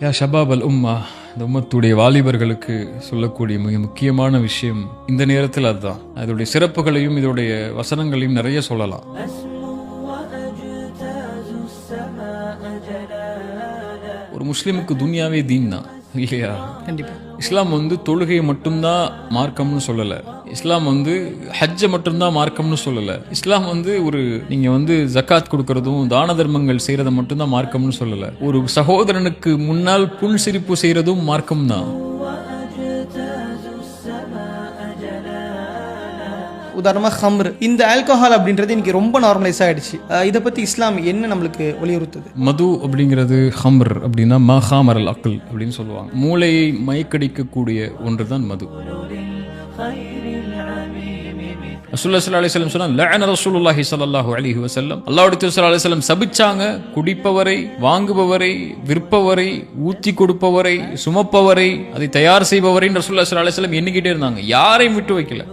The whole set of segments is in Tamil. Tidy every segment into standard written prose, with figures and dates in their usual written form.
யா ஷபாப் அல் உம்மா, இந்த உம்மத்துடைய வாலிபர்களுக்கு சொல்லக்கூடிய மிக முக்கியமான விஷயம் இந்த நேரத்தில் அதுதான். அதோடைய சிறப்புகளையும் இதோடைய வசனங்களையும் நிறைய சொல்லலாம். ஒரு முஸ்லிமுக்கு துன்யாவே தீன் தான் இல்லையா? கண்டிப்பா. இஸ்லாம் தொழுகையை மட்டும்தான் மார்க்கம்னு சொல்லல. இஸ்லாம் ஹஜ்ஜை மட்டும்தான் மார்க்கம்னு சொல்லல. இஸ்லாம் ஒரு நீங்க ஜக்காத் கொடுக்கறதும் தான தர்மங்கள் செய்யறத மட்டும்தான் மார்க்கம்னு சொல்லல. ஒரு சகோதரனுக்கு முன்னால் புன் சிரிப்பு செய்யறதும் மார்க்கம் தான். உதாரணமாக ஹம்ர், இந்த ஆல்கஹால் அப்படின்றது இன்னைக்கு ரொம்ப நார்மலைஸ் ஆயிடுச்சு. இதை பத்தி இஸ்லாம் என்ன நம்மளுக்கு வலியுறுத்துது? மது அப்படிங்கிறது ஹம்ர் அப்படின்னா மஹாமர் அல் அக்ல் அப்படின்னு சொல்லுவாங்க. மூளையை மயக்கடிக்கக்கூடிய ஒன்று தான் மது. ரசூலுல்லாஹி ஸல்லல்லாஹு அலைஹி வஸல்லம் சொன்னாங்க, லஅன ரசூலுல்லாஹி ஸல்லல்லாஹு அலைஹி வஸல்லம், அல்லாஹ்வுடைய தூதர் ஸல்லல்லாஹு அலைஹி வஸல்லம் சபிச்சாங்க குடிப்பவரை, வாங்குபவரை, விற்பவரை, ஊத்தி கொடுப்பவரை, சுமப்பவரை, அதை தயார் செய்பவரை ரசூலுல்லாஹி ஸல்லல்லாஹு அலைஹி வஸல்லம் எண்ணிக்கிட்டே இருந்தாங்க. யாரையும் விட்டு வைக்கல.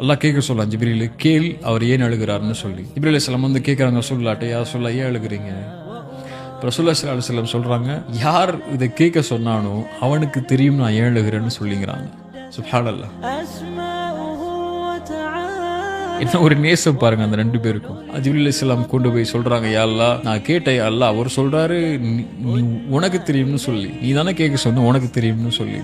அல்லாஹ் கேட்க சொல்ல ஜிப்ரீல், கேள் அவர் ஏன் அழுகிறார்னு சொல்லி. ஜிப்ரீல் அலைஹிஸ்ஸலாம் கேட்கறாங்க ரசூலுல்லாஹ்ட்ட, யா ரசூலுல்லாஹ் ஏன் அழுகிறீங்க? ரசூலுல்லாஹி ஸல்லல்லாஹு அலைஹி வஸல்லம் சொல்றாங்க, யார் இதை கேட்க சொன்னானோ அவனுக்கு தெரியும் நான் ஏன் அழுகிறேன்னு சொல்லிங்கிறாங்க. சுப்ஹானல்லாஹ். என்ன ஒரு நேசம் பாருங்க அந்த ரெண்டு பேருக்கும். ஜிப்ரீல் அலைஹிஸ்ஸலாம் கொண்டு போய் சொல்றாங்க, யா அல்லாஹ் நான் கேட்டேன், யா அல்லாஹ் அவர் சொல்றாரு நீ உனக்கு தெரியும்னு சொல்லி, நீ தானே கேட்க சொன்ன உனக்கு தெரியும்னு சொல்லி.